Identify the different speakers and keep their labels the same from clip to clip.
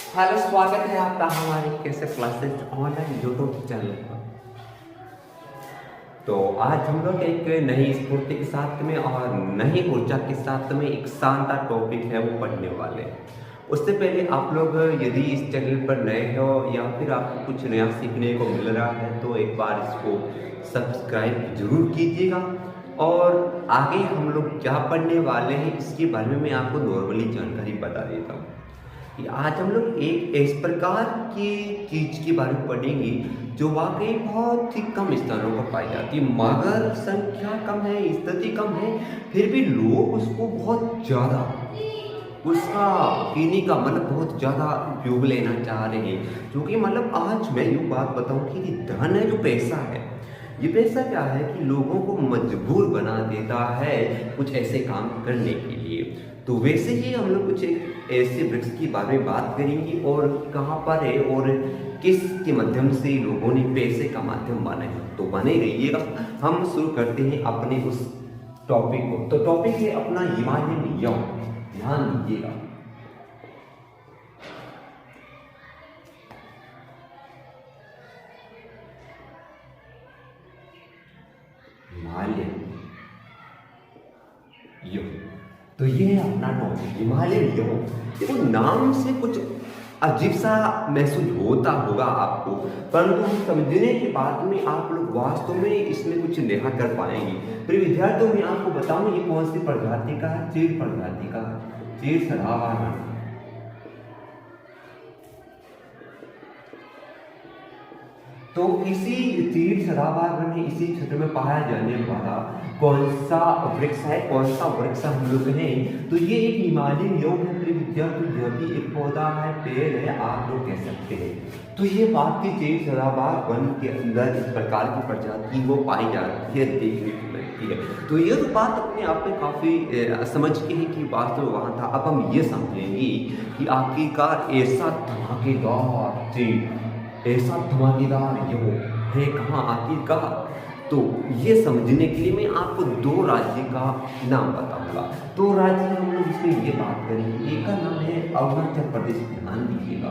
Speaker 1: Hello, स्वागत है आपका हमारे कैसे क्लासेस ऑनलाइन यूट्यूब चैनल पर। तो आज हम लोग एक नई स्फूर्ति के साथ में और नई ऊर्जा के साथ में एक शानदार टॉपिक है वो पढ़ने वाले हैं। उससे पहले आप लोग यदि इस चैनल पर नए हो या फिर आपको कुछ नया सीखने को मिल रहा है तो एक बार इसको सब्सक्राइब जरूर कीजिएगा। और आगे हम लोग क्या पढ़ने वाले हैं इसके बारे में मैं आपको नॉर्मली जानकारी बता देता हूँ कि आज हम लोग एक इस प्रकार की चीज के बारे में पढ़ेंगे जो वाकई बहुत ही कम स्थानों पर पाई जाती है, मगर संख्या कम है, स्थिति कम है, फिर भी लोग उसको बहुत ज़्यादा उसका पीने का मतलब बहुत ज़्यादा उपयोग लेना चाह रहे हैं। क्योंकि मतलब आज मैं यूँ बात बताऊँ कि धन है जो पैसा है, ये पैसा क्या है कि लोगों को मजबूर बना देता है कुछ ऐसे काम करने के लिए। तो वैसे ही हम लोग कुछ एक ऐसे वृक्ष के बारे में बात करेंगे और कहाँ पर है और किस के माध्यम से लोगों ने पैसे का माध्यम बना है। तो बने रहिएगा। हम शुरू करते हैं अपने उस टॉपिक को। तो टॉपिक है अपना हिमालयन यम। ध्यान दीजिएगा। हिमालयन यम, तो ये है अपना टॉपिक हिमालयन यम। देखो नाम से कुछ अजीब सा महसूस होता होगा आपको, परंतु हम समझने के बाद में आप लोग वास्तव में इसमें कुछ नया कर पाएंगे। फिर विद्यार्थियों में आपको बताऊं ये कौन सी प्रजाति का है, चीड़ प्रजाति का, चीड़ सदाबहार। तो इसी चीड़ सदाबहार में इसी क्षेत्र में पाया जाने वाला कौन सा वृक्ष है, कौन सा वृक्ष हम लोग हैं, तो ये एक हिमालयन योग है। जो भी एक पौधा है, पेड़ है, आप लोग कह सकते हैं। तो ये बात की चीड़ सदाबहार वन के अंदर इस प्रकार की प्रजाति वो पाई जाती है, देखने को मिलती है। तो ये तो बात अपने आप में काफी समझ के है कि वास्तव में वहां था। अब हम ये समझेंगे कि आखिरकार ऐसा धमाकेदार चीड़, ऐसा धमाकेदार योग है कहाँ आखिरकार। तो ये समझने के लिए मैं आपको दो राज्य का नाम बताऊंगा। दो राज्य हम लोग इसमें ये बात करेंगे। एक का नाम है अरुणाचल प्रदेश। ध्यान दीजिएगा।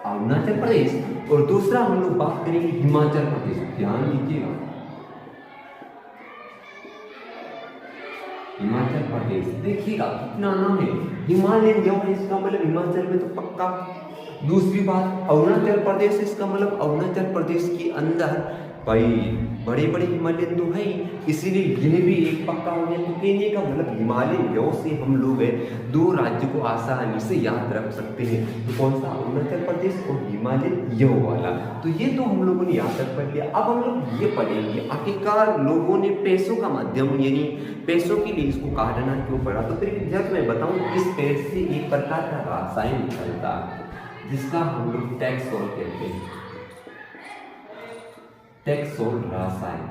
Speaker 1: अरुणाचल प्रदेश और दूसरा हम लोग बात करेंगे हिमाचल प्रदेश। ध्यान दीजिएगा। हिमाचल प्रदेश देखिएगा कितना नाम है हिमालयन यम, इसका मतलब हिमाचल में तो पक्का। दूसरी बात अरुणाचल प्रदेश, इसका मतलब अरुणाचल प्रदेश के अंदर भाई बड़े बड़े हिमालयन तो है, इसीलिए यह भी एक पक्का हो गया। तो कहने का मतलब हिमालयन यम से हम लोग दो राज्य को आसानी से याद रख सकते हैं। तो कौन सा, अरुणाचल प्रदेश और हिमालयन यम वाला। तो ये तो हम लोगों ने याद रख पढ़ लिया। अब हम लोग ये पढ़ेंगे आखिरकार लोगों ने पैसों का माध्यम यानी पैसों के लिए इसको काटना क्यों पड़ा। तो फिर जब मैं बताऊं इस पेड़ से एक प्रकार का रासायन निकलता है जिसका हम लोग टैक्सोल कहते हैं। टैक्सोल रासायन,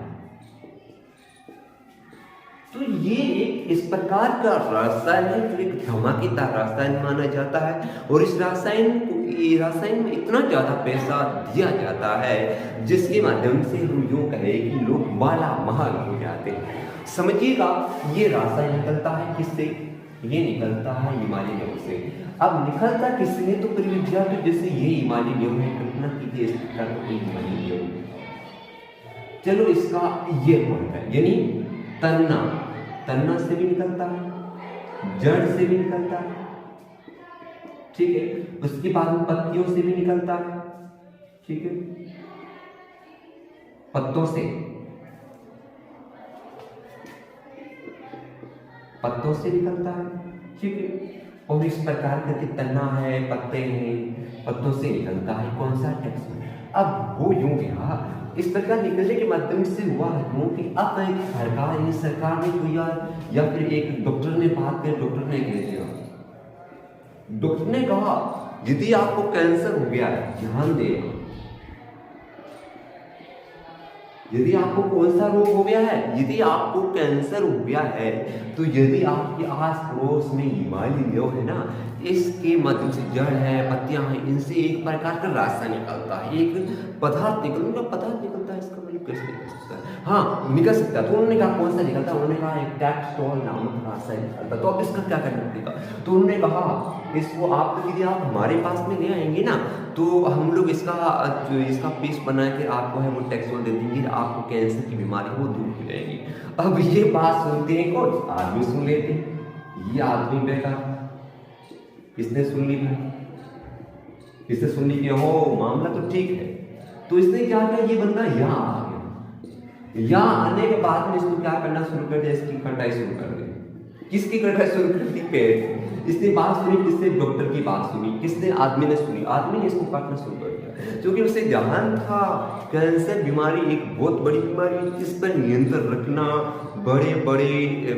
Speaker 1: तो ये एक इस प्रकार का रासायन है जो एक धमाकेदार रासायन माना जाता है। और इस रासायन में इतना ज्यादा पैसा दिया जाता है जिसके माध्यम से हम यूं कहें कि लोग माला माल हो जाते हैं। समझिएगा ये रासायन निकलता है किससे, ये निकलता है हिमालयन यम से। अब निकलता किससे है, तो फिर विद्यार्थी जैसे ये हिमालयन यम है, कल्पना कीजिए इस प्रकार का कोई हिमालयन यम। चलो इसका ये पॉइंट है यानी तन्ना से भी निकलता है, जड़ से भी निकलता है, ठीक है। उसके बाद में पत्तियों से भी निकलता है, ठीक है, पत्तों से निकलता है, ठीक है। और इस प्रकार का तना है, पत्ते हैं, पत्तों से निकलता है कौन सा, टैक्सोल। अब वो यूं गया इस प्रकार निकलने के माध्यम से हुआ है कि अब एक सरकार ने कोई या फिर एक डॉक्टर ने बात कर, डॉक्टर ने कह दिया, डॉक्टर ने कहा यदि आपको कैंसर हो गया है, ध्यान दें, यदि आपको कौन सा रोग हो गया है, यदि आपको कैंसर हो गया है, तो यदि आपके आस पड़ोस में हिमालयन यम है ना, इसके माध्यम से जड़ है, पत्तियां हैं, इनसे एक प्रकार का रास्ता निकलता है, एक पदार्थ निकलता है। इसका मतलब कैसे निकल सकता है, हाँ निकल सकता है। तो उन्होंने कहा कौन सा निकलता है? उन्होंने कहा एक टैक्सटॉल नामक रासायनिक निकलता। तो अब इसका क्या करना पड़ेगा? तो उन्होंने कहा इसको आप यदि आप हमारे पास में ले आएंगे ना तो हम लोग इसका पेस्ट बना के आपको है वो टैक्सटॉल दे देंगे, आपको कैंसर की बीमारी वो दूर हो जाएगी। अब ये बात सुनते हैं कौन? आदमी सुन लेते हैं। ये आदमी बेटा इसने सुन ली भाई, इसने सुन ली कि हो मामला तो ठीक है। तो इसने क्या किया, ये बंदा यहाँ आ गया। यहाँ आने के बाद में इसको क्या करना शुरू कर दिया, इसकी कटाई शुरू कर दी। किसकी कटाई शुरू कर दी? पेड़। इसने बात सुनी, किसने? डॉक्टर की बात सुनी। किसने? आदमी ने सुनी। आदमी ने इसको काटना शुरू कर दिया क्योंकि उसे ध्यान था कैंसर बीमारी एक बहुत बड़ी बीमारी है, इस पर नियंत्रण रखना बड़े बड़े,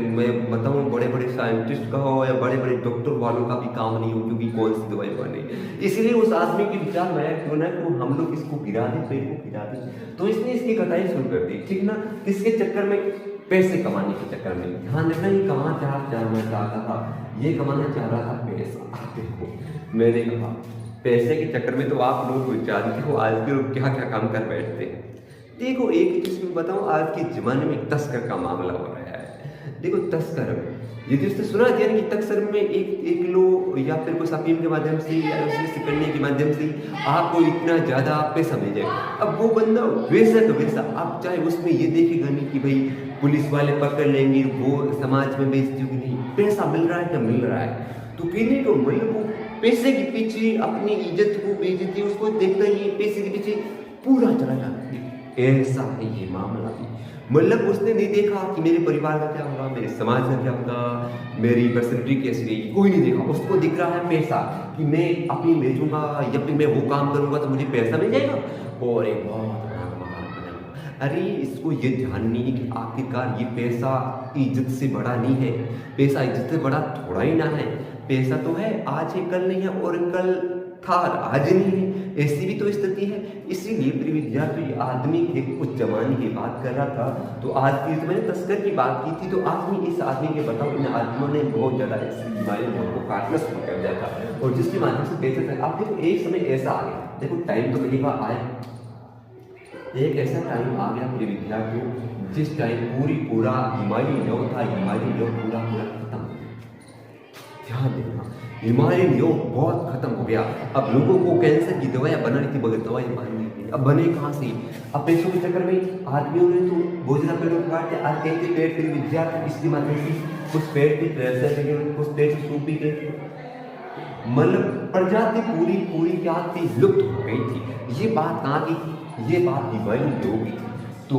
Speaker 1: मैं बताऊं बड़े बड़े साइंटिस्ट का हो या बड़े बड़े डॉक्टर वालों का भी काम नहीं हो, क्योंकि कौन सी दवाई बने। इसलिए उस आदमी के विचार में आया क्यों ना कि हम लोग इसको गिरा दें, पेड़ को गिरा दें। तो इसने इसकी कटाई शुरू कर दी, ठीक ना। किसके चक्कर में? पैसे कमाने के चक्कर में। ध्यान रखना, ये कमाना चाहता था, ये कमाना चाह रहा था पैसा। देखो मैंने कहा पैसे के चक्कर में तो आप लोग जानते हो आज के लोग क्या क्या काम कर बैठते हैं। देखो एक चीज मैं बताऊं, आज के जमाने में तस्कर का मामला हो रहा है। देखो तस्कर यदि उसने सुना दिया कि तस्कर में एक किलो या फिर कुछ अफीम के माध्यम से या उससे सिकड़ने के माध्यम से आपको इतना ज्यादा पैसा मिल जाए, अब वो बंदा वैसा तो वैसा, अब चाहे उसमें ये देखेगा नहीं कि भाई पुलिस वाले पकड़ लेंगे, वो समाज में बेइज्जती होगी, नहीं, पैसा मिल रहा है क्या मिल रहा है। तो पीने को मतलब वो पैसे के पीछे अपनी इज्जत को बेइज्जती उसको देखता ही पैसे के पीछे पूरा चला जाता है। ऐसा है ये मामला भी। मतलब उसने नहीं देखा कि मेरे परिवार का क्या होगा, मेरे समाज का क्या होगा, मेरी पर्सनैलिटी कैसी रहेगी, कोई नहीं देखा। उसको दिख रहा है पैसा कि मैं अपनी बेचूंगा या फिर मैं वो काम करूंगा तो मुझे पैसा मिल जाएगा और एक बहुत बड़ा मकान बनाऊंगा। अरे इसको ये ध्यान नहीं है कि आखिरकार ये पैसा इज्जत से बड़ा नहीं है, पैसा इज्जत से बड़ा थोड़ा ही ना है। पैसा तो है, आज है कल नहीं है, और कल था आज नहीं है, ऐसी भी तो स्थिति है। इसीलिए प्रिय विद्यार्थी आदमी एक कुछ जमाने की बात कर रहा था, तो आज की तो मैंने तस्कर की बात की थी। तो आदमी इस आदमी के बताओ इन आदमियों ने बहुत ज्यादा बीमारी को काटना शुरू कर दिया था, और जिसके माध्यम से पैसे थे। आप देखो एक समय ऐसा आ गया, देखो टाइम तो कई बार आए, एक ऐसा टाइम आ गया प्रिय विद्यार्थियों जिस टाइम पूरा हिमालय योग था, हिमालय योग पूरा खत्म। ध्यान देना, हिमालयन योग बहुत खत्म हो गया। अब लोगों को कैंसर की दवाइयाँ बनानी थी मगर दवाई बननी थी, अब बने कहाँ से? अब पैसों के चक्कर में आदमियों ने तो भोजना पेड़ों को काटे, आज कहते पेड़ के विद्यार्थी इसके माध्यम से कुछ पेड़ की कुछ पेड़ से सूख भी गए, मतलब प्रजाति पूरी क्या थी, लुप्त हो गई थी। ये बात कहाँ की थी? ये बात हिमालयन योग की थी। तो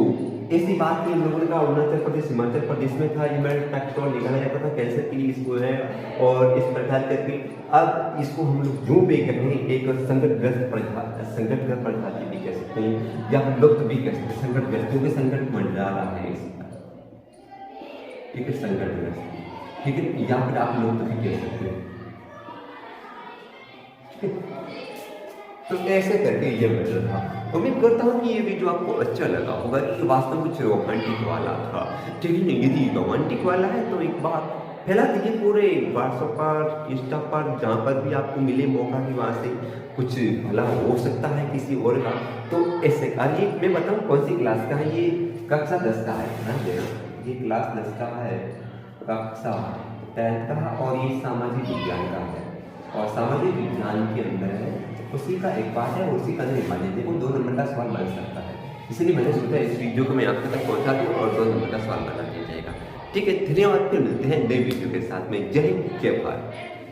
Speaker 1: ऐसी बात की लोगों ने कहा अरुणाचल प्रदेश हिमाचल प्रदेश में था, ये मैं टैक्सटॉल निकाला जाता था कैंसर के लिए इसको है, और इस प्रकार करके अब इसको हम लोग यूँ भी कहें एक संकटग्रस्त प्रजाति भी कह सकते हैं, या लुप्त भी कह सकते हैं। संकटग्रस्त क्योंकि संकट मंडरा रहा है इसका, ठीक है, संकटग्रस्त, ठीक है, या फिर आप लुप्त भी कह सकते हैं। तो ऐसे करके ये मैटर था। उम्मीद करता हूँ कि ये वीडियो आपको अच्छा लगा होगा कि वास्तव में कुछ रोमांटिक वाला था, ठीक है। यदि रोमांटिक वाला है तो एक बार फैला दीजिए पूरे व्हाट्सएप पर, इंस्टा पर, जहाँ पर भी आपको मिले मौका कि वहाँ से कुछ भला हो सकता है किसी और का। तो ऐसे ये मैं बताऊँ कौन सी क्लास का है, ये कक्षा 10 का है, ये क्लास 10 का है, कक्षा 10 का, और ये सामाजिक विज्ञान का है, और सामाजिक विज्ञान के अंदर है उसी का एक पार्ट है, उसी का अंदर हिमालय देखो 2 नंबर का सवाल बन सकता है। इसलिए मैंने सोचा इस वीडियो को मैं आपके तक पहुंचा दूँ और 2 नंबर का सवाल बना दिया जाएगा। ठीक है, धन्यवाद, फिर मिलते हैं नए वीडियो के साथ में। जय हिंद, जय भारत।